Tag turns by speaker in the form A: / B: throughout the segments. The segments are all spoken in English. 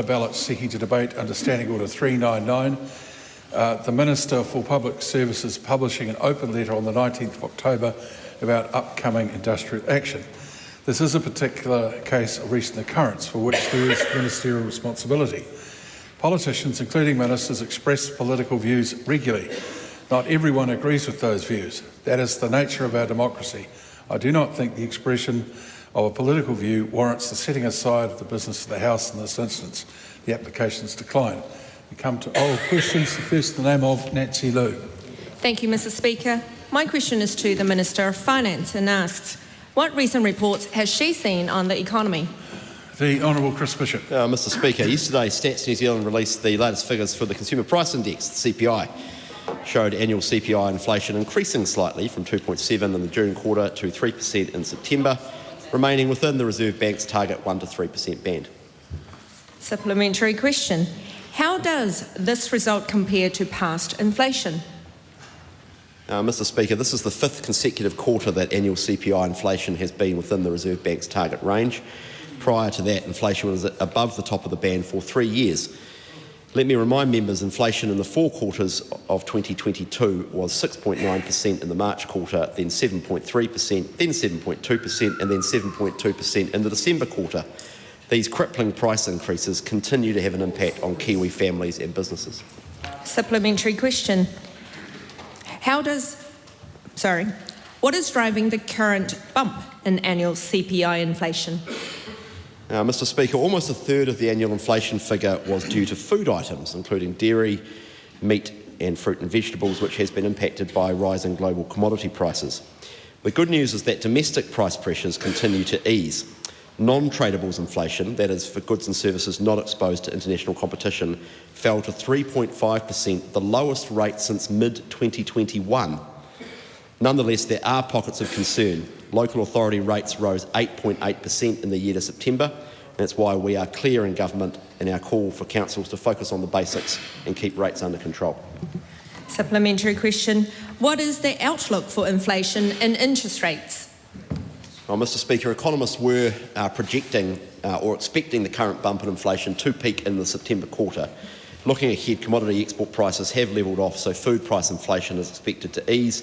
A: ballot seeking to debate under Standing Order 399. The Minister for Public Services publishing an open letter on the 19th of October about upcoming industrial action. This is a particular case of recent occurrence for which there is ministerial responsibility. Politicians, including ministers, express political views regularly. Not everyone agrees with those views. That is the nature of our democracy. I do not think the expression of a political view warrants the setting aside of the business of the House in this instance. The application is declined. We come to oral questions. The first in the name of Nancy Liu.
B: Thank you, Mr. Speaker. My question is to the Minister of Finance and asks, what recent reports has she seen on the economy?
A: The Honourable Chris Bishop.
C: Mr. Speaker, yesterday Stats New Zealand released the latest figures for the Consumer Price Index, the CPI. Showed annual CPI inflation increasing slightly from 2.7 in the June quarter to 3% in September, remaining within the Reserve Bank's target 1 to 3% band.
B: Supplementary question. How does this result compare to past inflation?
C: Mr. Speaker, this is the fifth consecutive quarter that annual CPI inflation has been within the Reserve Bank's target range. Prior to that, inflation was above the top of the band for 3 years. Let me remind members, inflation in the 4 quarters of 2022 was 6.9% in the March quarter, then 7.3%, then 7.2% and then 7.2% in the December quarter. These crippling price increases continue to have an impact on Kiwi families and businesses.
B: Supplementary question. What is driving the current bump in annual CPI inflation?
C: Mr. Speaker, almost a third of the annual inflation figure was due to food items, including dairy, meat and fruit and vegetables, which has been impacted by rising global commodity prices. The good news is that domestic price pressures continue to ease. Non-tradables inflation, that is for goods and services not exposed to international competition, fell to 3.5%, the lowest rate since mid-2021. Nonetheless, there are pockets of concern. Local authority rates rose 8.8% in the year to September. That's why we are clear in government in our call for councils to focus on the basics and keep rates under control.
B: Supplementary question. What is the outlook for inflation and interest rates?
C: Well, Mr. Speaker, economists were projecting or expecting the current bump in inflation to peak in the September quarter. Looking ahead, commodity export prices have levelled off, so food price inflation is expected to ease,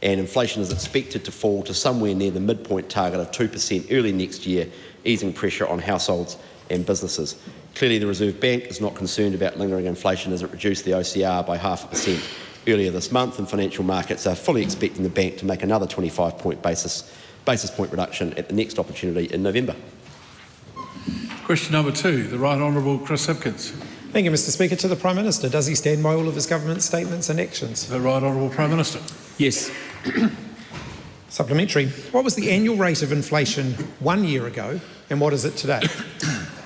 C: and inflation is expected to fall to somewhere near the midpoint target of 2% early next year, easing pressure on households and businesses. Clearly, the Reserve Bank is not concerned about lingering inflation as it reduced the OCR by 0.5% earlier this month, and financial markets are fully expecting the bank to make another 25-point basis point reduction at the next opportunity in November.
A: Question number 2, the Right Honourable Chris Hipkins.
D: Thank you, Mr. Speaker. To the Prime Minister, does he stand by all of his government statements and actions?
A: The Right Honourable Prime Minister.
E: Yes.
D: Supplementary. What was the annual rate of inflation 1 year ago and what is it today?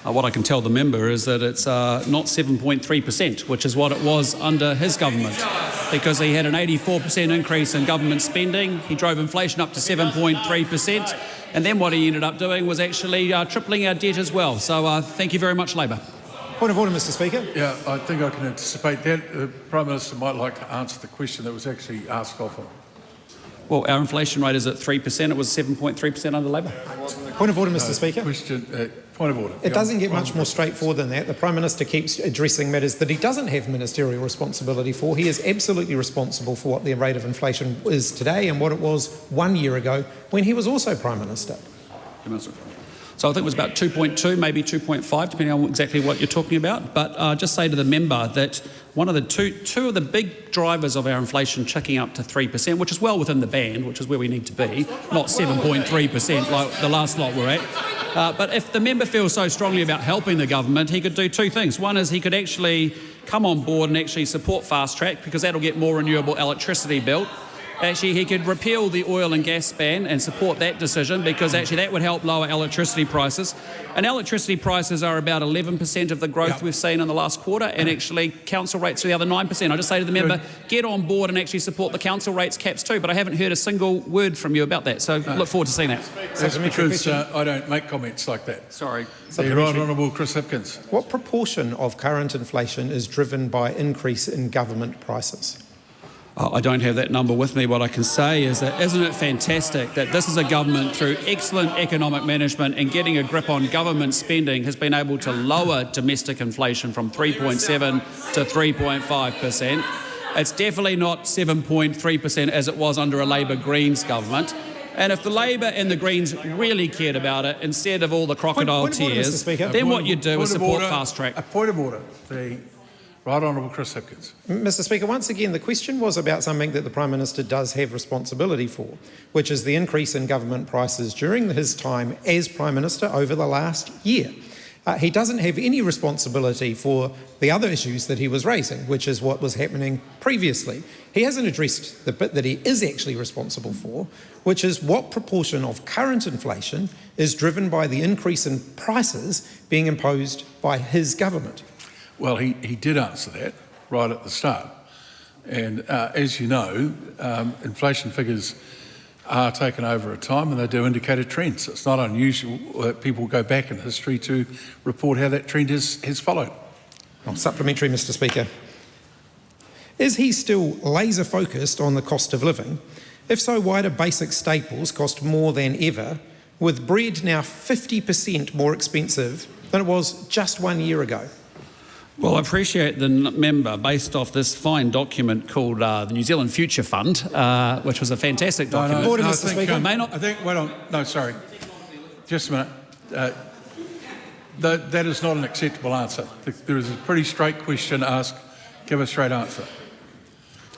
E: What I can tell the member is that it's not 7.3%, which is what it was under his government, because he had an 84% increase in government spending. He drove inflation up to 7.3%, and then what he ended up doing was actually tripling our debt as well. So thank you very much, Labor.
D: Point of order, Mr. Speaker.
A: Yeah, I think I can anticipate that. The Prime Minister might like to answer the question that was actually asked of him.
E: Well, our inflation rate is at 3%. It was 7.3% under Labor.
D: Point of order, Mr. Speaker.
A: Point of order.
D: It doesn't get much more straightforward than that. The Prime Minister keeps addressing matters that he doesn't have ministerial responsibility for. He is absolutely responsible for what the rate of inflation is today and what it was 1 year ago when he was also Prime Minister.
E: So I think it was about 2.2, maybe 2.5, depending on exactly what you're talking about. But just say to the member that one of the two of the big drivers of our inflation ticking up to 3%, which is well within the band, which is where we need to be, not 7.3% like the last lot we're at. But if the member feels so strongly about helping the government, he could do two things. One is he could actually come on board and actually support Fast Track, because that'll get more renewable electricity built. Actually, he could repeal the oil and gas ban and support that decision, because actually that would help lower electricity prices. And electricity prices are about 11% of the growth we've seen in the last quarter, and actually council rates are the other 9%. I just say to the member, get on board and actually support the council rates caps too, but I haven't heard a single word from you about that, so look forward to seeing that.
A: That's because I don't make comments like that.
E: Sorry.
A: The Right Honourable Chris Hipkins.
D: What proportion of current inflation is driven by increase in government prices?
E: I don't have that number with me. What I can say is that isn't it fantastic that this is a government through excellent economic management and getting a grip on government spending has been able to lower domestic inflation from 3.7 to 3.5%. It's definitely not 7.3% as it was under a Labor Greens government. And if the Labor and the Greens really cared about it, instead of all the crocodile
D: Point of order, Mr.
E: tears,
D: Speaker.
E: then what you do is support
A: order,
E: fast track.
A: A point of order. The Right Honourable Chris Hipkins.
D: Mr. Speaker, once again, the question was about something that the Prime Minister does have responsibility for, which is the increase in government prices during his time as Prime Minister over the last year. He doesn't have any responsibility for the other issues that he was raising, which is what was happening previously. He hasn't addressed the bit that he is actually responsible for, which is what proportion of current inflation is driven by the increase in prices being imposed by his government.
A: Well, he did answer that right at the start. And as you know, inflation figures are taken over a time and they do indicate a trend. So it's not unusual that people go back in history to report how that trend has followed.
D: Supplementary, Mr. Speaker. Is he still laser focused on the cost of living? If so, why do basic staples cost more than ever, with bread now 50% more expensive than it was just 1 year ago?
E: Well, I appreciate the member, based off this fine document called the New Zealand Future Fund, which was a fantastic document.
D: Order,
A: I
D: Mr.
A: think,
D: Speaker.
A: I think, wait on, no, sorry. Just a minute. That is not an acceptable answer. There is a pretty straight question asked. Give a straight answer.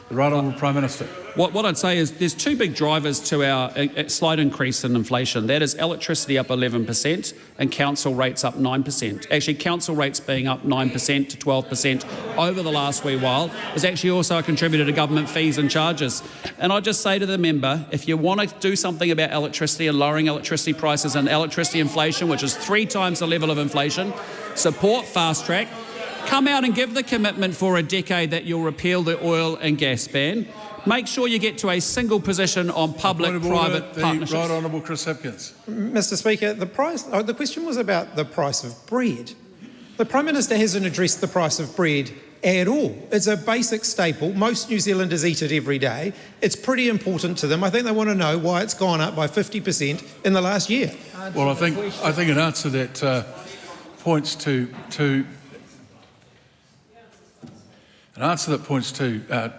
A: The Right Honourable Prime Minister.
E: What I'd say is there's two big drivers to our slight increase in inflation. That is electricity up 11% and council rates up 9%. Actually, council rates being up 9% to 12% over the last wee while is actually also a contributor to government fees and charges. And I'd just say to the member, if you want to do something about electricity and lowering electricity prices and electricity inflation, which is 3 times the level of inflation, support fast track. Come out and give the commitment for a decade that you'll repeal the oil and gas ban. Make sure you get to a single position on public-private partnerships.
A: Right Honourable Chris Hipkins.
D: Mr. Speaker, the question was about the price of bread. The Prime Minister hasn't addressed the price of bread at all. It's a basic staple. Most New Zealanders eat it every day. It's pretty important to them. I think they want to know why it's gone up by 50% in the last year.
A: Well, I think an answer that points to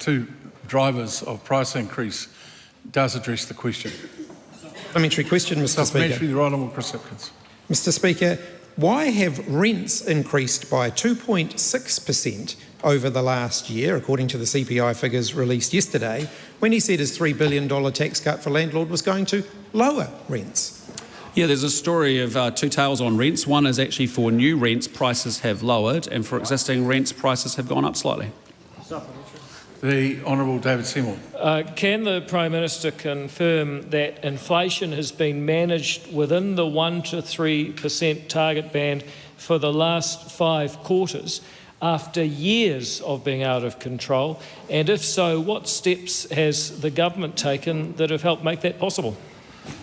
A: two drivers of price increase does address the question.
D: Supplementary question, Mr. Speaker.
A: Supplementary, the Right Honourable Chris Hipkins.
D: Mr. Speaker, why have rents increased by 2.6% over the last year, according to the CPI figures released yesterday, when he said his $3 billion tax cut for landlord was going to lower rents?
E: Yeah, there's a story of two tales on rents. One is actually for new rents, prices have lowered, and for existing rents, prices have gone up slightly.
A: The Honourable David Seymour.
F: Can the Prime Minister confirm that inflation has been managed within the 1 to 3% target band for the last 5 quarters after years of being out of control? And if so, what steps has the government taken that have helped make that possible?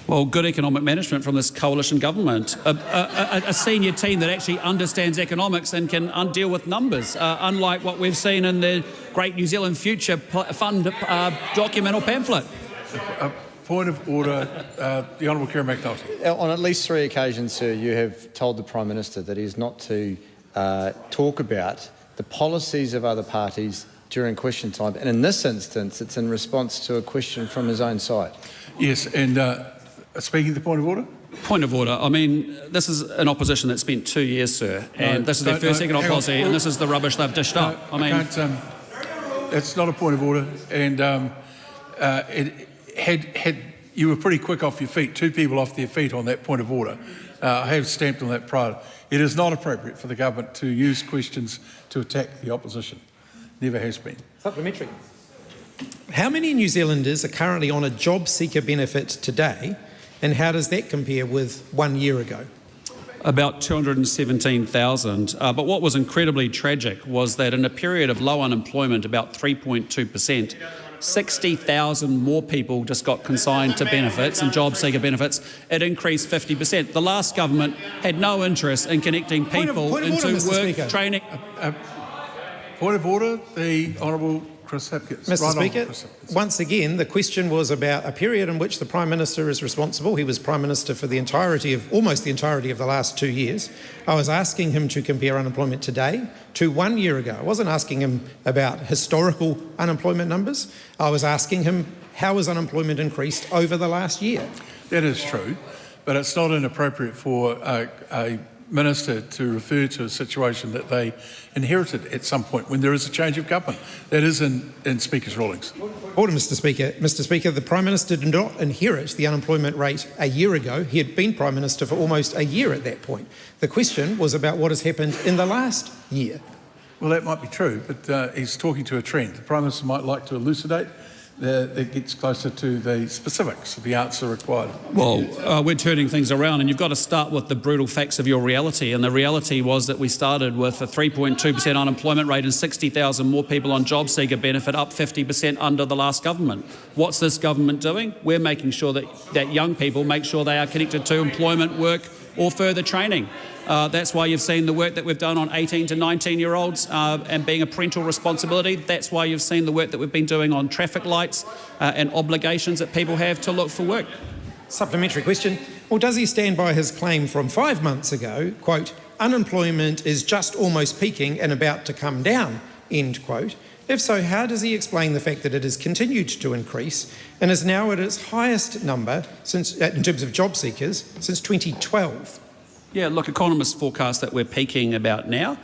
E: Well, good economic management from this coalition government. A senior team that actually understands economics and can deal with numbers, unlike what we've seen in the Great New Zealand Future Fund document or pamphlet.
A: Point of order, the Honourable Kieran McNulty.
G: On at least 3 occasions, sir, you have told the Prime Minister that he is not to talk about the policies of other parties during question time. And in this instance, it's in response to a question from his own side.
A: Yes, and speaking of the point of order?
E: Point of order. I mean, this is an opposition that spent 2 years, sir, and this is their first economic policy, and this is the rubbish they've dished up. I mean,
A: it's not a point of order, and you were pretty quick off your feet. 2 people off their feet on that point of order. I have stamped on that prior. It is not appropriate for the government to use questions to attack the opposition. Never has been.
D: Supplementary. How many New Zealanders are currently on a job seeker benefit today, and how does that compare with 1 year ago?
E: About 217,000. But what was incredibly tragic was that in a period of low unemployment, about 3.2%, 60,000 more people just got consigned to benefits and job seeker benefits. It increased 50%. The last government had no interest in connecting people into work, training.
A: Point of order, the Honourable Chris Hipkins.
D: Mr.
A: Right
D: Speaker,
A: Chris Hipkins.
D: once again, the question was about a period in which the Prime Minister is responsible. He was Prime Minister for almost the entirety of the last 2 years. I was asking him to compare unemployment today to 1 year ago. I wasn't asking him about historical unemployment numbers. I was asking him how has unemployment increased over the last year.
A: That is true, but it's not inappropriate for a minister to refer to a situation that they inherited at some point when there is a change of government. That is in Speaker's rulings.
D: Order, Mr. Speaker. Mr. Speaker, the Prime Minister did not inherit the unemployment rate a year ago. He had been Prime Minister for almost a year at that point. The question was about what has happened in the last year.
A: Well, that might be true, but he's talking to a trend. The Prime Minister might like to elucidate. It gets closer to the specifics of the answer required.
E: Well, we're turning things around, and you've got to start with the brutal facts of your reality. And the reality was that we started with a 3.2% unemployment rate and 60,000 more people on job seeker benefit, up 50% under the last government. What's this government doing? We're making sure that young people make sure they are connected to employment, work or further training. That's why you've seen the work that we've done on 18 to 19-year-olds and being a parental responsibility. That's why you've seen the work that we've been doing on traffic lights and obligations that people have to look for work.
D: Supplementary question. Well, does he stand by his claim from 5 months ago, quote, unemployment is just almost peaking and about to come down, end quote? If so, how does he explain the fact that it has continued to increase and is now at its highest number since, in terms of job seekers, since 2012?
E: Yeah, look, economists forecast that we're peaking about now.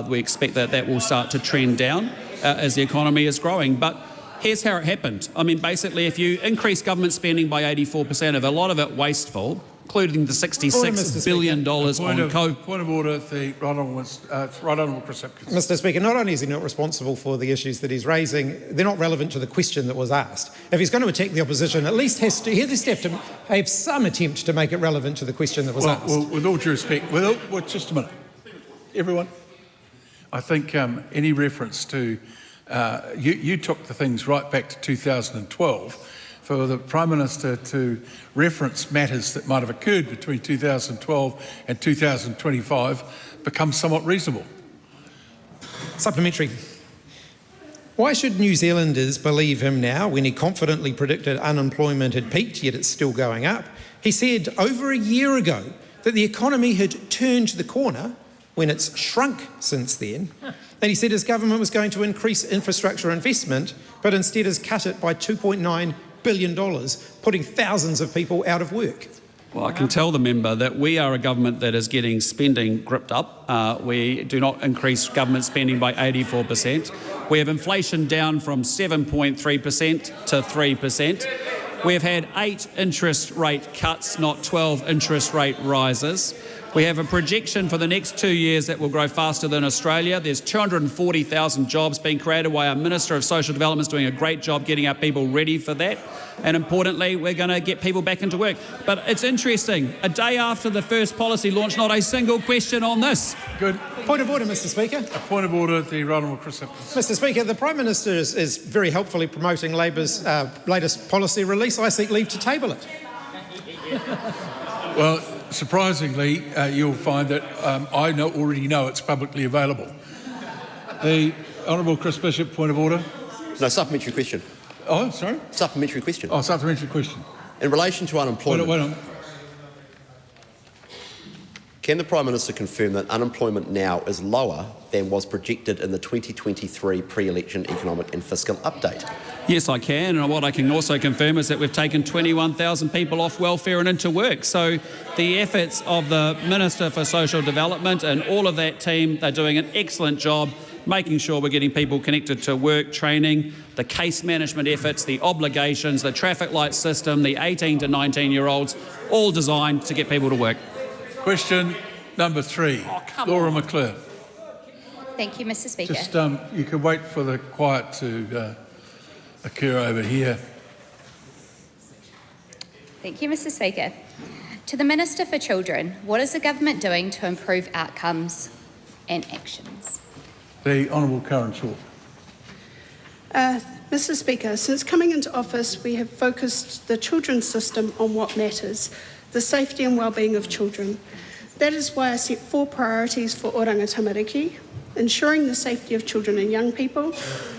E: We expect that will start to trend down as the economy is growing. But here's how it happened. I mean, basically, if you increase government spending by 84%, of a lot of it wasteful, including the $66 billion on COVID.
A: Point of order, the Right Honourable Chris Hipkins.
D: Mr. Speaker, not only is he not responsible for the issues that he's raising, they're not relevant to the question that was asked. If he's going to attack the opposition, at least have to have some attempt to make it relevant to the question that was asked.
A: Well, with all due respect, just a minute, everyone. I think any reference to you took the things right back to 2012. For the Prime Minister to reference matters that might have occurred between 2012 and 2025 becomes somewhat reasonable.
D: Supplementary. Why should New Zealanders believe him now when he confidently predicted unemployment had peaked, yet it's still going up? He said over a year ago that the economy had turned the corner when it's shrunk since then. And he said his government was going to increase infrastructure investment, but instead has cut it by $2.9 billion, putting thousands of people out of work.
E: Well, I can tell the member that we are a government that is getting spending gripped up. We do not increase government spending by 84%. We have inflation down from 7.3% to 3%. We have had 8 interest rate cuts, not 12 interest rate rises. We have a projection for the next 2 years that will grow faster than Australia. There's 240,000 jobs being created while our Minister of Social Development is doing a great job getting our people ready for that. And importantly, we're going to get people back into work. But it's interesting, a day after the first policy launch, not a single question on this.
A: Good.
D: Point of order, Mr. Speaker.
A: A point of order, the Right Honourable Chris Hipkins.
D: Mr. Speaker, the Prime Minister is very helpfully promoting Labor's latest policy release. I seek leave to table it.
A: Well, surprisingly, you'll find that I already know it's publicly available. The Honourable Chris Bishop, point of order.
C: No, supplementary question.
A: Oh, sorry?
C: Supplementary question.
A: Oh, supplementary question.
C: In relation to unemployment,
A: Wait on.
C: can the Prime Minister confirm that unemployment now is lower than was projected in the 2023 pre-election economic and fiscal update?
E: Yes, I can. And what I can also confirm is that we've taken 21,000 people off welfare and into work. So the efforts of the Minister for Social Development and all of that team, they're doing an excellent job making sure we're getting people connected to work, training, the case management efforts, the obligations, the traffic light system, the 18 to 19-year-olds, all designed to get people to work.
A: Question number 3. Laura McClure.
H: Thank you, Mr. Speaker.
A: Just you could wait for the quiet to occur over here.
H: Thank you, Mr. Speaker. To the Minister for Children, what is the government doing to improve outcomes and actions?
A: The Honourable Karen Shaw.
I: Mr. Speaker, since coming into office, we have focused the children's system on what matters, the safety and well-being of children. That is why I set 4 priorities for Oranga Tamariki: ensuring the safety of children and young people,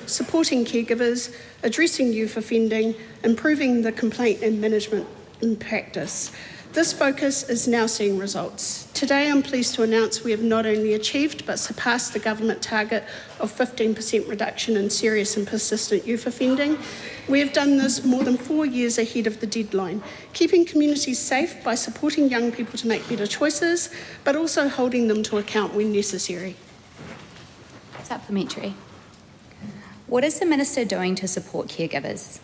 I: supporting caregivers, addressing youth offending, improving the complaint and management in practice. This focus is now seeing results. Today I'm pleased to announce we have not only achieved but surpassed the government target of 15% reduction in serious and persistent youth offending. We have done this more than 4 years ahead of the deadline, keeping communities safe by supporting young people to make better choices, but also holding them to account when necessary.
H: Supplementary. What is the Minister doing to support caregivers?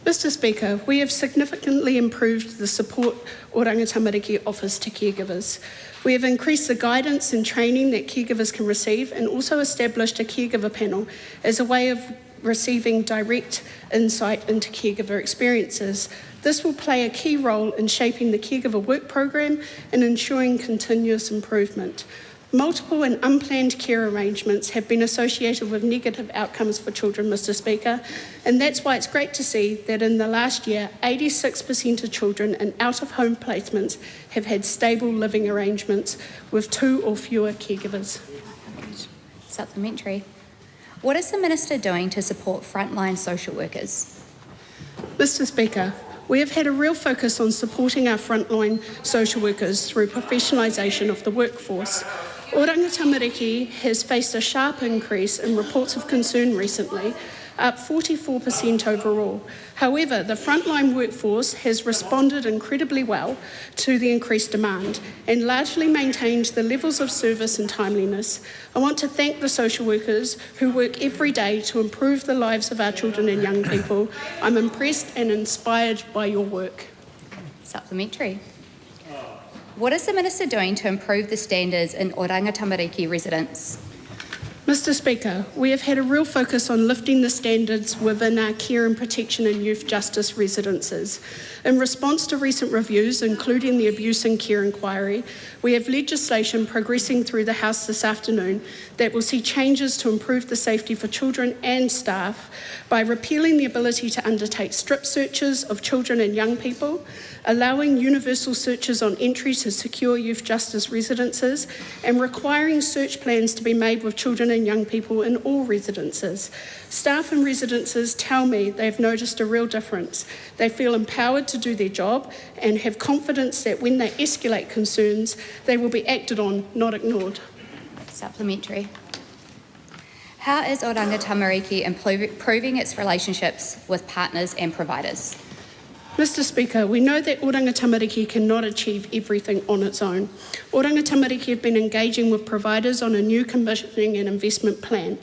I: Mr Speaker, we have significantly improved the support Oranga Tamariki offers to caregivers. We have increased the guidance and training that caregivers can receive and also established a caregiver panel as a way of receiving direct insight into caregiver experiences. This will play a key role in shaping the caregiver work program and ensuring continuous improvement. Multiple and unplanned care arrangements have been associated with negative outcomes for children, Mr Speaker, and that's why it's great to see that in the last year, 86% of children in out-of-home placements have had stable living arrangements with 2 or fewer caregivers.
H: Supplementary. What is the Minister doing to support frontline social workers?
I: Mr Speaker, we have had a real focus on supporting our frontline social workers through professionalisation of the workforce. Oranga Tamariki has faced a sharp increase in reports of concern recently, up 44% overall. However, the frontline workforce has responded incredibly well to the increased demand and largely maintained the levels of service and timeliness. I want to thank the social workers who work every day to improve the lives of our children and young people. I'm impressed and inspired by your work.
H: Supplementary. What is the Minister doing to improve the standards in Oranga Tamariki residents?
I: Mr Speaker, we have had a real focus on lifting the standards within our care and protection and youth justice residences. In response to recent reviews, including the Abuse and Care Inquiry, we have legislation progressing through the House this afternoon that will see changes to improve the safety for children and staff by repealing the ability to undertake strip searches of children and young people, allowing universal searches on entry to secure youth justice residences, and requiring search plans to be made with children and young people in all residences. Staff in residences tell me they've noticed a real difference. They feel empowered to do their job and have confidence that when they escalate concerns, they will be acted on, not ignored.
H: Supplementary. How is Oranga Tamariki improving its relationships with partners and providers?
I: Mr Speaker, we know that Oranga Tamariki cannot achieve everything on its own. Oranga Tamariki have been engaging with providers on a new commissioning and investment plan.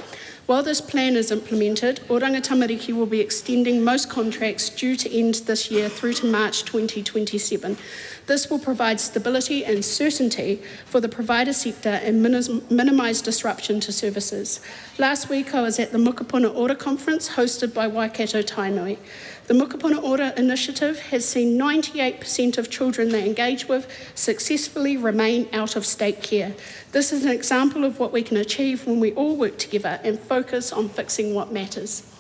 I: While this plan is implemented, Oranga Tamariki will be extending most contracts due to end this year through to March 2027. This will provide stability and certainty for the provider sector and minimise disruption to services. Last week I was at the Mukapuna Ora Conference hosted by Waikato Tainui. The Mukapuna Ora initiative has seen 98% of children they engage with successfully remain out of state care. This is an example of what we can achieve when we all work together and focus on fixing what matters.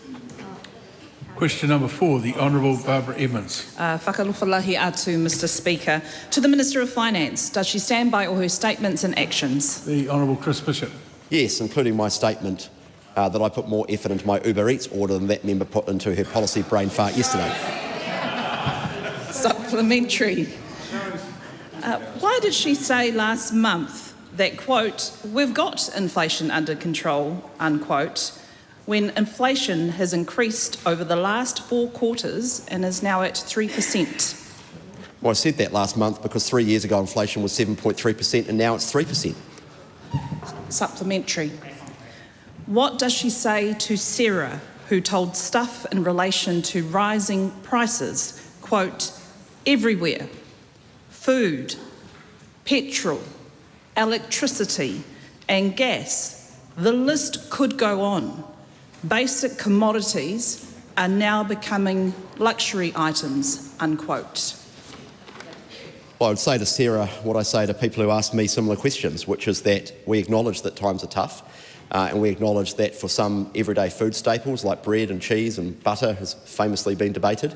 A: Question number 4, the Honourable Barbara Edmonds.
J: Whakalofalahi atu, Mr Speaker. To the Minister of Finance, does she stand by all her statements and actions?
A: The Honourable Chris Bishop.
C: Yes, including my statement that I put more effort into my Uber Eats order than that member put into her policy brain fart yesterday.
J: Supplementary. Why did she say last month that, quote, we've got inflation under control, unquote, when inflation has increased over the last 4 quarters and is now at 3%?
C: Well, I said that last month because 3 years ago inflation was 7.3% and now it's 3%.
J: Supplementary. What does she say to Sarah, who told Stuff in relation to rising prices, quote, everywhere, food, petrol, electricity and gas, the list could go on. Basic commodities are now becoming luxury items, unquote.
C: Well, I would say to Sarah what I say to people who ask me similar questions, which is that we acknowledge that times are tough. And we acknowledge that for some everyday food staples like bread and cheese and butter has famously been debated,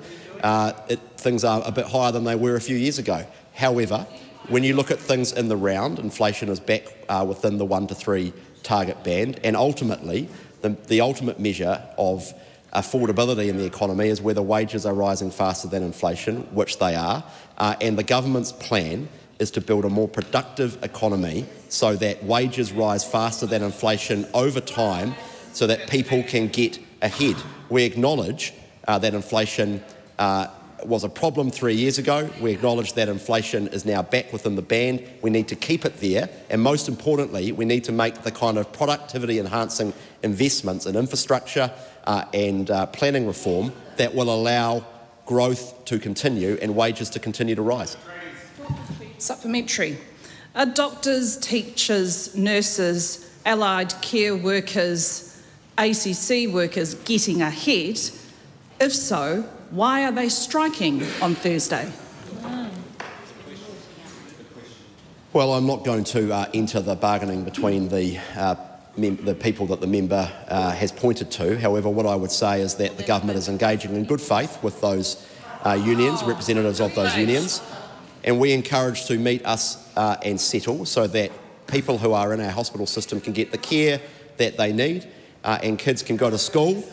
C: things are a bit higher than they were a few years ago. However, when you look at things in the round, inflation is back within the 1 to 3 target band, and ultimately the ultimate measure of affordability in the economy is whether wages are rising faster than inflation, which they are, and the government's plan is to build a more productive economy so that wages rise faster than inflation over time so that people can get ahead. We acknowledge that inflation was a problem 3 years ago. We acknowledge that inflation is now back within the band. We need to keep it there, and most importantly, we need to make the kind of productivity-enhancing investments in infrastructure and planning reform that will allow growth to continue and wages to continue to rise.
J: Supplementary. Are doctors, teachers, nurses, allied care workers, ACC workers getting ahead? If so, why are they striking on Thursday?
C: Well, I'm not going to enter the bargaining between the people that the member has pointed to. However, what I would say is that the government is engaging in good faith with those unions, representatives of those unions, and we encourage to meet us and settle so that people who are in our hospital system can get the care that they need and kids can go to school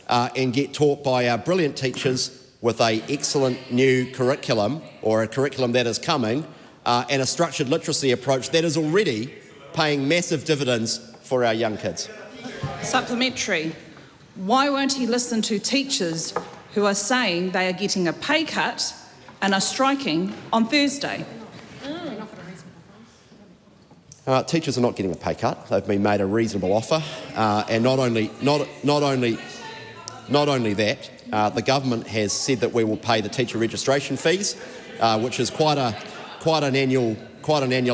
C: and get taught by our brilliant teachers with an excellent new curriculum, or a curriculum that is coming, and a structured literacy approach that is already paying massive dividends for our young kids.
J: Supplementary. Why won't he listen to teachers who are saying they are getting a pay cut and are striking on Thursday?
C: Teachers are not getting a pay cut. They've been made a reasonable offer, and not only that, the government has said that we will pay the teacher registration fees, which is quite an annual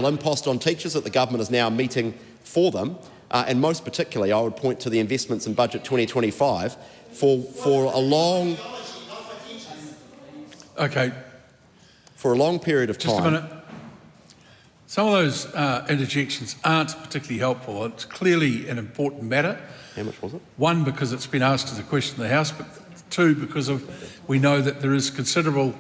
C: impost on teachers that the government is now meeting for them. And most particularly, I would point to the investments in Budget 2025 for a long period of time.
A: Just a minute. Some of those interjections aren't particularly helpful. It's clearly an important matter.
C: How much was it?
A: One, because it's been asked as a question in the House, but two, because we know that there is considerable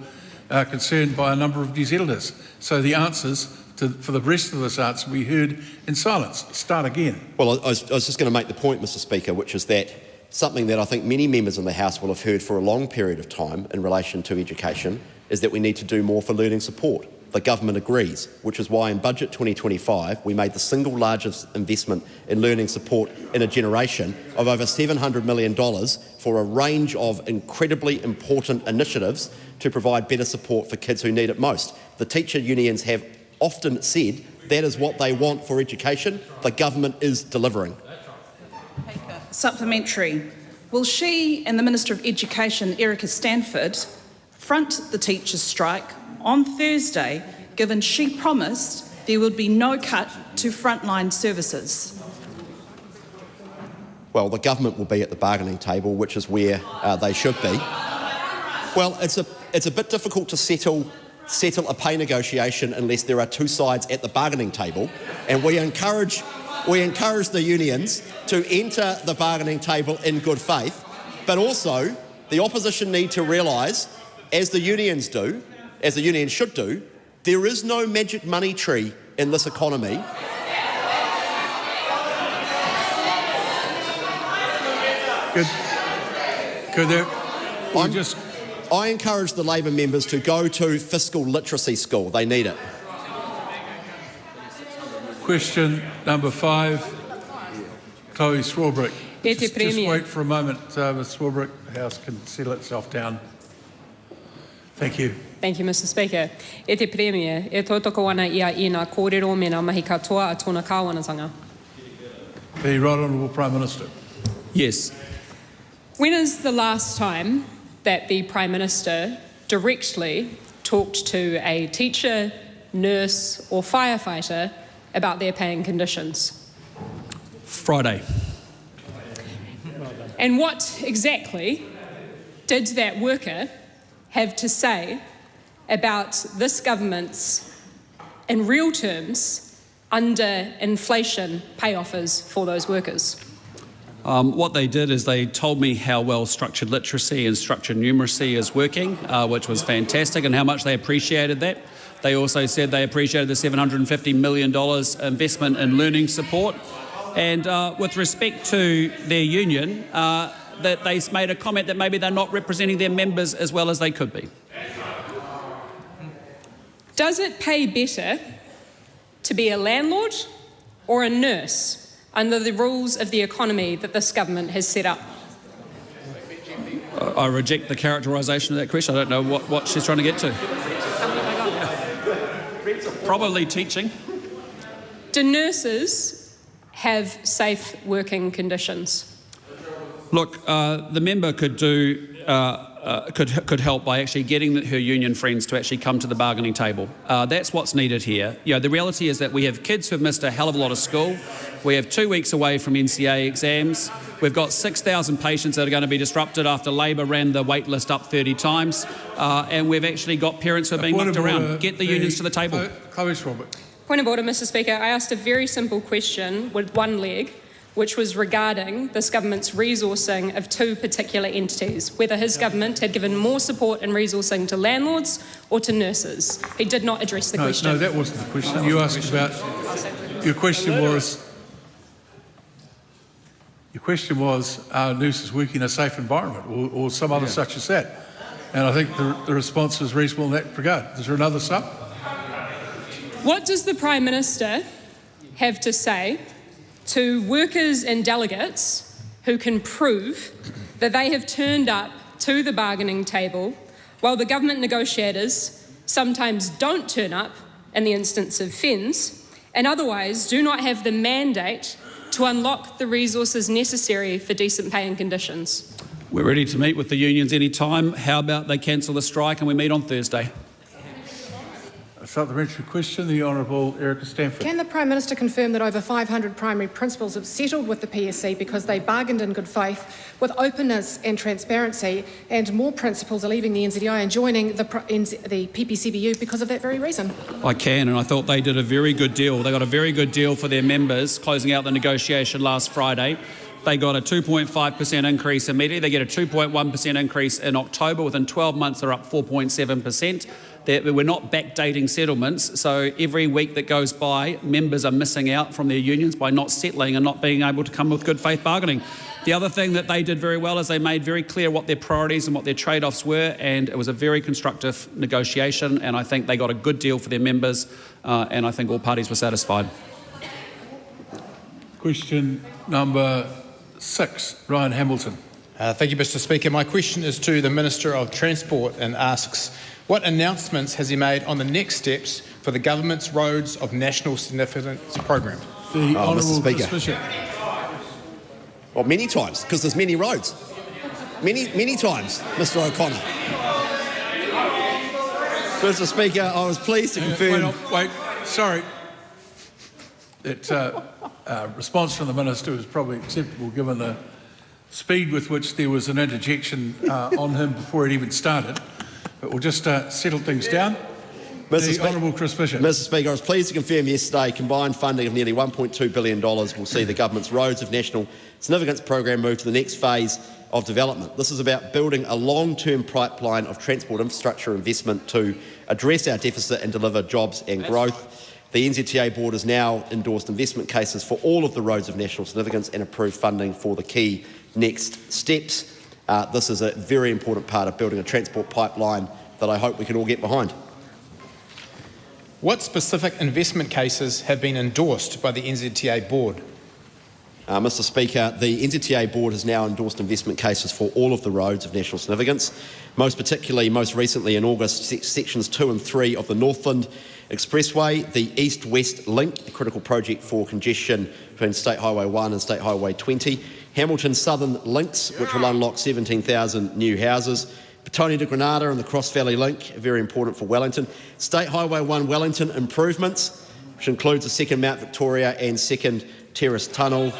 A: concern by a number of New Zealanders. So the answers for the rest of this answer we heard in silence. Start again.
C: Well, I was just going to make the point, Mr. Speaker, which is that something that I think many members in the House will have heard for a long period of time in relation to education is that we need to do more for learning support. The government agrees, which is why in Budget 2025 we made the single largest investment in learning support in a generation of over $700 million for a range of incredibly important initiatives to provide better support for kids who need it most. The teacher unions have often said that is what they want for education. The government is delivering.
J: Supplementary. Will she and the Minister of Education, Erica Stanford, front the teachers' strike on Thursday, given she promised there would be no cut to frontline services?
C: Well, the government will be at the bargaining table, which is where they should be. Well, it's a bit difficult to settle a pay negotiation unless there are two sides at the bargaining table, and we encourage the unions to enter the bargaining table in good faith, but also the opposition need to realise, as the unions should do, there is no magic money tree in this economy. I encourage the Labor members to go to fiscal literacy school. They need it.
A: Question number 5, Chloe Swarbrick. Just wait for a moment, Ms Swarbrick. The House can settle itself down. Thank you.
K: Thank you, Mr. Speaker. E te Premier, e tautoko ana ia I ngā kōrero me ngā mahi katoa a tōna kāwanatanga.
A: The Right Honourable Prime Minister.
E: Yes.
K: When is the last time that the Prime Minister directly talked to a teacher, nurse or firefighter about their pay and conditions?
E: Friday.
K: And what exactly did that worker have to say about this government's, in real terms, under inflation pay offers for those workers?
E: What they did is they told me how well structured literacy and structured numeracy is working, which was fantastic, and how much they appreciated that. They also said they appreciated the $750 million investment in learning support. And with respect to their union, that they made a comment that maybe they're not representing their members as well as they could be.
K: Does it pay better to be a landlord or a nurse under the rules of the economy that this government has set up?
E: I reject the characterisation of that question. I don't know what she's trying to get to. Probably teaching.
K: Do nurses have safe working conditions?
E: Look, the member could do could help by actually getting her union friends to actually come to the bargaining table. That's what's needed here. You know, the reality is that we have kids who have missed a hell of a lot of school. We have 2 weeks away from NCA exams. We've got 6,000 patients that are going to be disrupted after Labor ran the wait list up 30 times. And we've actually got parents who are being mucked around. Get the unions to the table.
A: Chloe Schwalbe.
K: Point of order, Mr Speaker. I asked a very simple question with one leg, which was regarding this government's resourcing of two particular entities, whether his government had given more support and resourcing to landlords or to nurses. He did not address the question.
A: No, that wasn't the question. You asked about... Your question was, are nurses working in a safe environment or some other such as that? And I think the response is reasonable in that regard. Is there another sub?
K: What does the Prime Minister have to say to workers and delegates who can prove that they have turned up to the bargaining table while the government negotiators sometimes don't turn up in the instance of FENZ and otherwise do not have the mandate to unlock the resources necessary for decent pay and conditions?
E: We're ready to meet with the unions any time. How about they cancel the strike and we meet on Thursday?
A: A supplementary question, the Honourable Erica Stanford.
L: Can the Prime Minister confirm that over 500 primary principals have settled with the PSC because they bargained in good faith with openness and transparency, and more principals are leaving the NZDI and joining the PPCBU because of that very reason?
E: I can, and I thought they did a very good deal. They got a very good deal for their members closing out the negotiation last Friday. They got a 2.5% increase immediately. They get a 2.1% increase in October. Within 12 months, they're up 4.7%. We're not backdating settlements, so every week that goes by, members are missing out from their unions by not settling and not being able to come with good faith bargaining. The other thing that they did very well is they made very clear what their priorities and what their trade-offs were, and it was a very constructive negotiation, and I think they got a good deal for their members, and I think all parties were satisfied.
A: Question number 6, Ryan Hamilton.
M: Thank you, Mr Speaker. My question is to the Minister of Transport and asks, what announcements has he made on the next steps for the government's Roads of National Significance program?
A: The Honourable
C: Mr Speaker.
A: Chris Fisher.
C: Well, many times, because there's many roads. Many times, Mr O'Connor. Mr Speaker, I was pleased to confirm...
A: Wait, sorry. That response from the Minister was probably acceptable given the speed with which there was an interjection on him before it even started. But we'll just settle things down. The Honourable Chris Fisher.
C: Mr Speaker, I was pleased to confirm yesterday combined funding of nearly $1.2 billion will see the government's Roads of National Significance program move to the next phase of development. This is about building a long-term pipeline of transport infrastructure investment to address our deficit and deliver jobs and growth. The NZTA board has now endorsed investment cases for all of the roads of national significance and approved funding for the key next steps. This is a very important part of building a transport pipeline that I hope we can all get behind.
M: What specific investment cases have been endorsed by the NZTA board?
C: Mr Speaker, the NZTA board has now endorsed investment cases for all of the roads of national significance, most recently in August, sections 2 and 3 of the Northland Expressway, the East-West Link, the critical project for congestion between State Highway 1 and State Highway 20, Hamilton Southern Links, which will unlock 17,000 new houses, Petone to Granada and the Cross Valley Link, very important for Wellington, State Highway 1 Wellington improvements, which includes a second Mount Victoria and second Terrace Tunnel,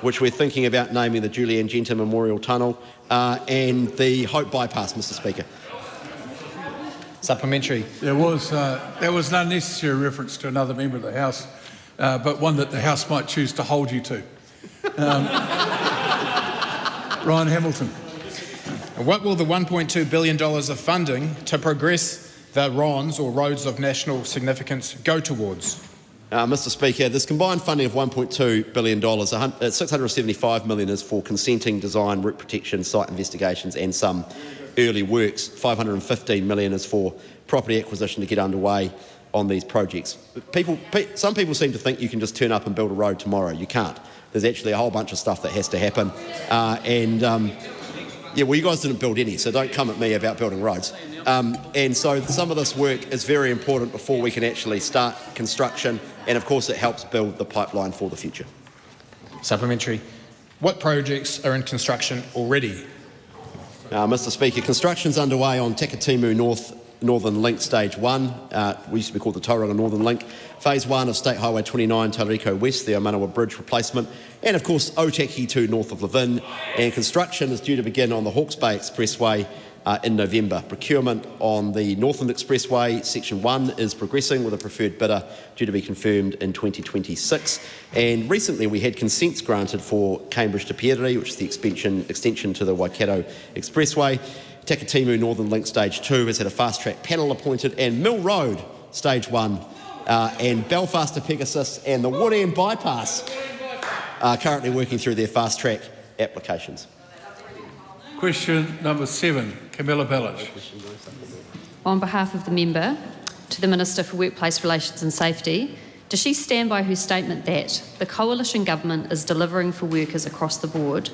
C: which we're thinking about naming the Julian Genter Memorial Tunnel, and the Hope Bypass, Mr Speaker.
M: Supplementary.
A: There was an unnecessary reference to another member of the House, but one that the House might choose to hold you to. Ryan Hamilton.
M: What will the $1.2 billion of funding to progress the RONS, or Roads of National Significance, go towards?
C: Mr Speaker, this combined funding of $1.2 billion, $675 million is for consenting, design, route protection, site investigations and some early works. $515 million is for property acquisition to get underway on these projects. Some people seem to think you can just turn up and build a road tomorrow. You can't. There's actually a whole bunch of stuff that has to happen. Yeah, well, you guys didn't build any, so don't come at me about building roads. And so some of this work is very important before we can actually start construction, and of course it helps build the pipeline for the future.
M: Supplementary. What projects are in construction already?
C: Mr Speaker, construction's underway on Takitimu Northern Link Stage 1. We used to be called the Tauranga Northern Link. Phase 1 of State Highway 29, Tauriko West, the Omanawa Bridge replacement, and of course Otaki 2 north of Levin. And construction is due to begin on the Hawke's Bay Expressway in November. Procurement on the Northland Expressway, Section 1, is progressing with a preferred bidder due to be confirmed in 2026. And recently we had consents granted for Cambridge to Pierre, which is the extension to the Waikato Expressway. Takitimu Northern Link Stage 2 has had a fast-track panel appointed, and Mill Road Stage 1 and Belfast to Pegasus and the Wood End Bypass are currently working through their fast-track applications.
A: Question number 7, Camilla Bellich.
N: On behalf of the member, to the Minister for Workplace Relations and Safety, does she stand by her statement that the coalition government is delivering for workers across the board,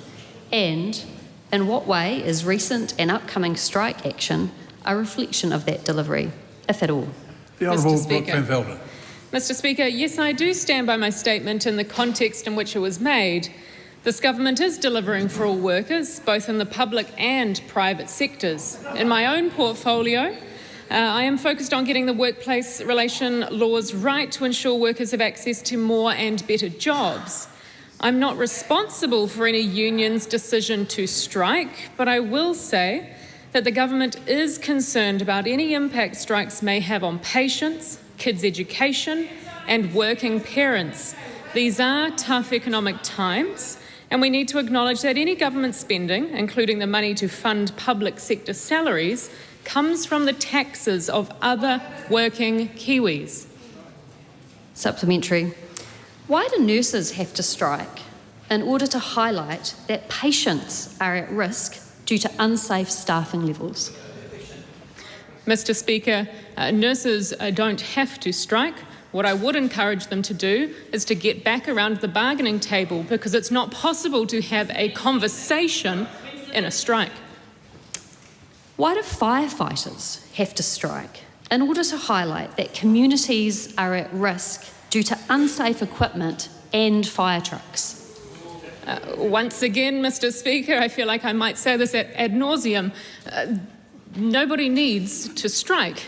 N: and in what way is recent and upcoming strike action a reflection of that delivery, if at all?
A: The Honourable Brooke Van Velden.
K: Mr Speaker, yes, I do stand by my statement in the context in which it was made. This government is delivering for all workers, both in the public and private sectors. In my own portfolio, I am focused on getting the workplace relation laws right to ensure workers have access to more and better jobs. I'm not responsible for any union's decision to strike, but I will say that the government is concerned about any impact strikes may have on patients, kids' education and working parents. These are tough economic times, and we need to acknowledge that any government spending, including the money to fund public sector salaries, comes from the taxes of other working Kiwis.
N: Supplementary. Why do nurses have to strike? In order to highlight that patients are at risk due to unsafe staffing levels.
K: Mr Speaker, nurses don't have to strike. What I would encourage them to do is to get back around the bargaining table, because it's not possible to have a conversation in a strike.
N: Why do firefighters have to strike? In order to highlight that communities are at risk due to unsafe equipment and fire trucks.
K: Once again, Mr Speaker, I feel like I might say this ad nauseum. Nobody needs to strike.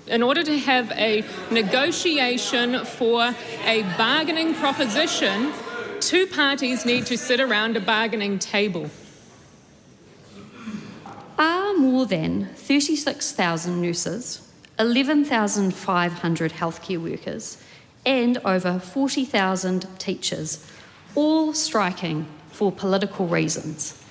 K: In order to have a negotiation for a bargaining proposition, two parties need to sit around a bargaining table.
N: Are more than 36,000 nurses, 11,500 healthcare workers and over 40,000 teachers all striking for political reasons?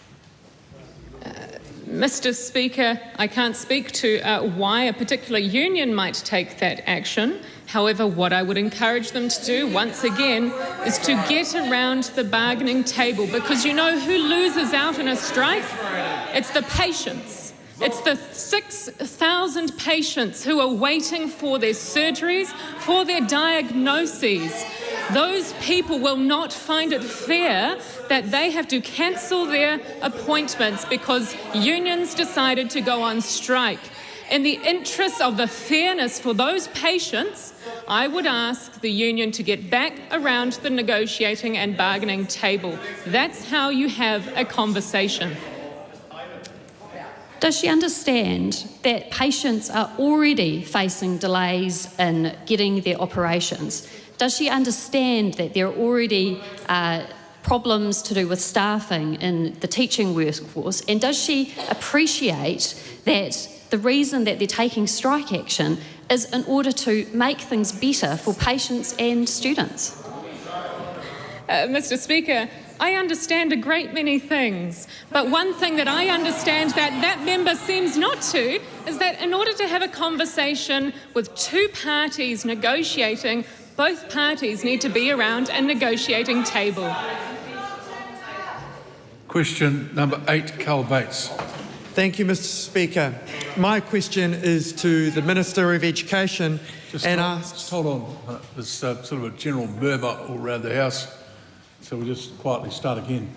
K: Mr Speaker, I can't speak to why a particular union might take that action. However, what I would encourage them to do, once again, is to get around the bargaining table, because you know who loses out in a strike? It's the patients. It's the 6,000 patients who are waiting for their surgeries, for their diagnoses. Those people will not find it fair that they have to cancel their appointments because unions decided to go on strike. In the interest of the fairness for those patients, I would ask the union to get back around the negotiating and bargaining table. That's how you have a conversation.
N: Does she understand that patients are already facing delays in getting their operations? Does she understand that there are already problems to do with staffing in the teaching workforce? And does she appreciate that the reason that they're taking strike action is in order to make things better for patients and students?
K: Mr Speaker, I understand a great many things, but one thing that I understand that member seems not to is that in order to have a conversation with two parties negotiating, Both parties need to be around a negotiating table.
A: Question number 8, Carl Bates.
O: Thank you, Mr. Speaker. My question is to the Minister of Education
A: Just hold on. There's sort of a general murmur all around the House, so we'll just quietly start again.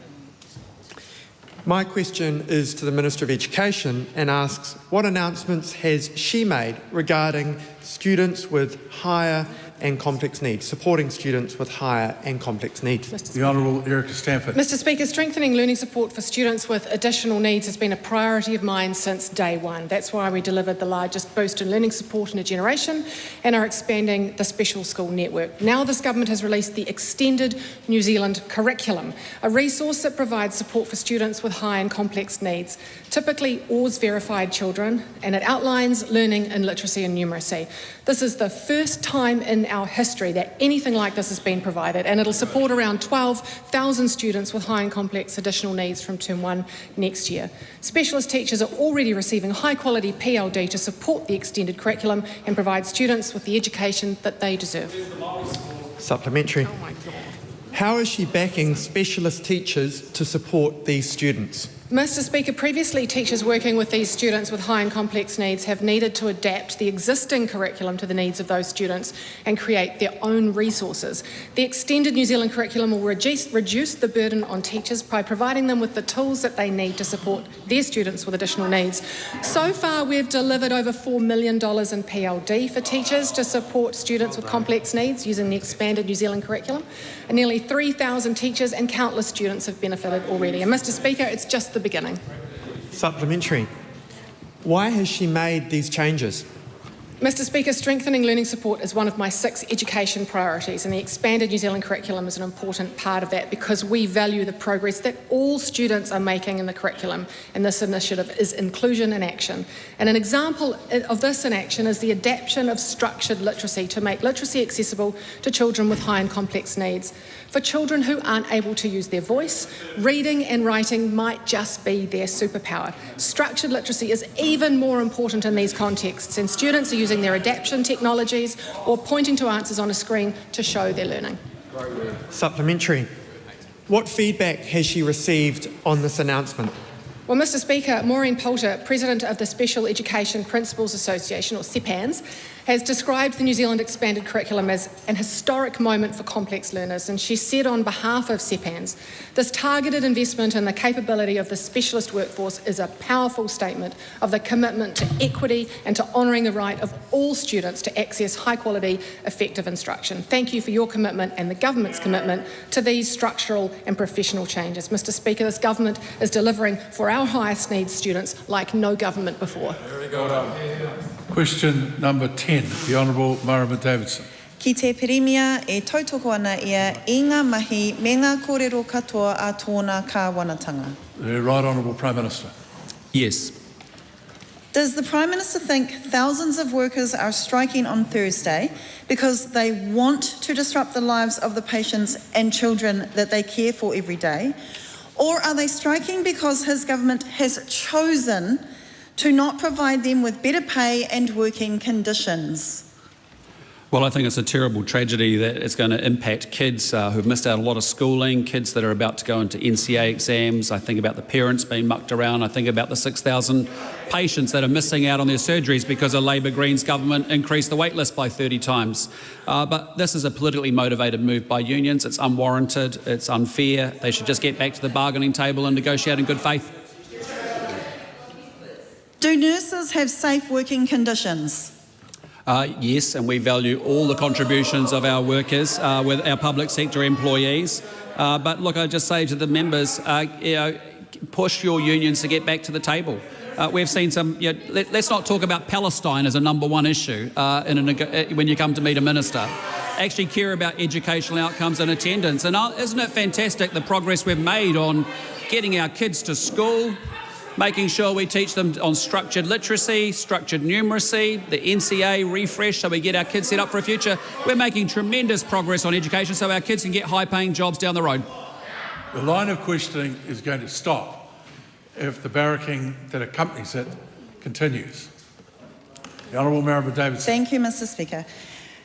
O: My question is to the Minister of Education and asks, what announcements has she made regarding students with higher and complex needs, supporting students with higher and complex needs?
A: The Honourable Erica Stanford.
L: Mr. Speaker, strengthening learning support for students with additional needs has been a priority of mine since day one. That's why we delivered the largest boost in learning support in a generation and are expanding the special school network. Now this government has released the Extended New Zealand Curriculum, a resource that provides support for students with high and complex needs, typically OARS verified children, and it outlines learning in literacy and numeracy. This is the first time in our history that anything like this has been provided, and it'll support around 12,000 students with high and complex additional needs from Term 1 next year. Specialist teachers are already receiving high quality PLD to support the extended curriculum and provide students with the education that they deserve.
O: Supplementary. How is she backing specialist teachers to support these students?
L: Mr. Speaker, previously teachers working with these students with high and complex needs have needed to adapt the existing curriculum to the needs of those students and create their own resources. The Extended New Zealand Curriculum will reduce the burden on teachers by providing them with the tools that they need to support their students with additional needs. So far, we've delivered over $4 million in PLD for teachers to support students with complex needs using the Expanded New Zealand Curriculum. And nearly 3,000 teachers and countless students have benefited already. And Mr. Speaker, it's just the beginning.
O: Supplementary. Why has she made these changes?
L: Mr. Speaker, strengthening learning support is one of my 6 education priorities, and the Expanded New Zealand Curriculum is an important part of that because we value the progress that all students are making in the curriculum, and this initiative is inclusion in action. And an example of this in action is the adaptation of structured literacy to make literacy accessible to children with high and complex needs. For children who aren't able to use their voice, reading and writing might just be their superpower. Structured literacy is even more important in these contexts, and students are using their adaptation technologies or pointing to answers on a screen to show their learning.
O: Supplementary. What feedback has she received on this announcement?
L: Well, Mr. Speaker, Maureen Poulter, President of the Special Education Principals Association, or SEPANS, has described the New Zealand Expanded Curriculum as an historic moment for complex learners, and she said on behalf of SEPANS, this targeted investment in the capability of the specialist workforce is a powerful statement of the commitment to equity and to honouring the right of all students to access high-quality, effective instruction. Thank you for your commitment and the government's commitment to these structural and professional changes. Mr. Speaker, this government is delivering for our highest needs students like no government before.
A: Very good. Question number 10, the Honourable Marama Davidson.
P: Ki te Perimia e tautoko ana ia I ngā mahi me ngā kōrero katoa a tōna kāwanatanga.
A: The Right Honourable Prime Minister.
E: Yes.
P: Does the Prime Minister think thousands of workers are striking on Thursday because they want to disrupt the lives of the patients and children that they care for every day? Or are they striking because his government has chosen to not provide them with better pay and working conditions?
E: Well, I think it's a terrible tragedy that it's going to impact kids who've missed out a lot of schooling, kids that are about to go into NCA exams. I think about the parents being mucked around. I think about the 6,000 patients that are missing out on their surgeries because a Labor Greens government increased the wait list by 30 times. But this is a politically motivated move by unions. It's unwarranted. It's unfair. They should just get back to the bargaining table and negotiate in good faith.
P: Do nurses have safe working conditions?
E: Yes, and we value all the contributions of our workers with our public sector employees. But look, I just say to the members, push your unions to get back to the table. We've seen some, let's not talk about Palestine as a #1 issue when you come to meet a minister. Actually care about educational outcomes and attendance. And isn't it fantastic the progress we've made on getting our kids to school, making sure we teach them on structured literacy, structured numeracy, the NCA refresh so we get our kids set up for a future. We're making tremendous progress on education so our kids can get high-paying jobs down the road.
A: The line of questioning is going to stop if the barracking that accompanies it continues. The Honourable Marama Davidson.
P: Thank you, Mr. Speaker.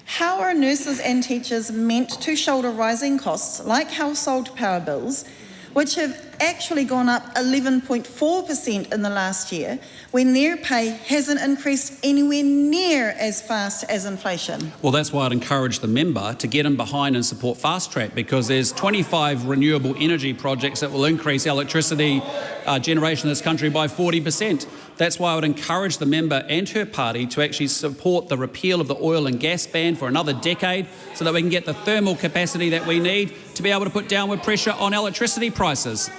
P: How are nurses and teachers meant to shoulder rising costs like household power bills, which have actually gone up 11.4% in the last year, when their pay hasn't increased anywhere near as fast as inflation?
E: Well, that's why I'd encourage the member to get in behind and support Fast Track, because there's 25 renewable energy projects that will increase electricity generation in this country by 40%. That's why I would encourage the member and her party to actually support the repeal of the oil and gas ban for another decade, so that we can get the thermal capacity that we need to be able to put downward pressure on electricity prices.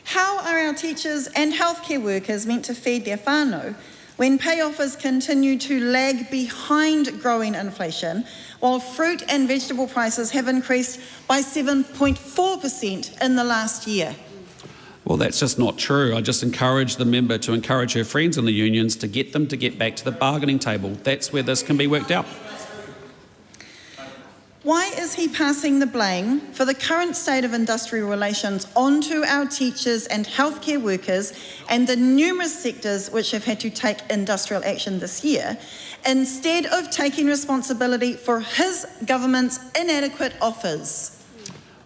P: How are our teachers and healthcare workers meant to feed their whānau when pay offers continue to lag behind growing inflation, while fruit and vegetable prices have increased by 7.4% in the last year?
E: Well, that's just not true. I just encourage the member to encourage her friends in the unions to get them to get back to the bargaining table. That's where this can be worked out.
P: Why is he passing the blame for the current state of industrial relations onto our teachers and healthcare workers and the numerous sectors which have had to take industrial action this year, instead of taking responsibility for his government's inadequate offers?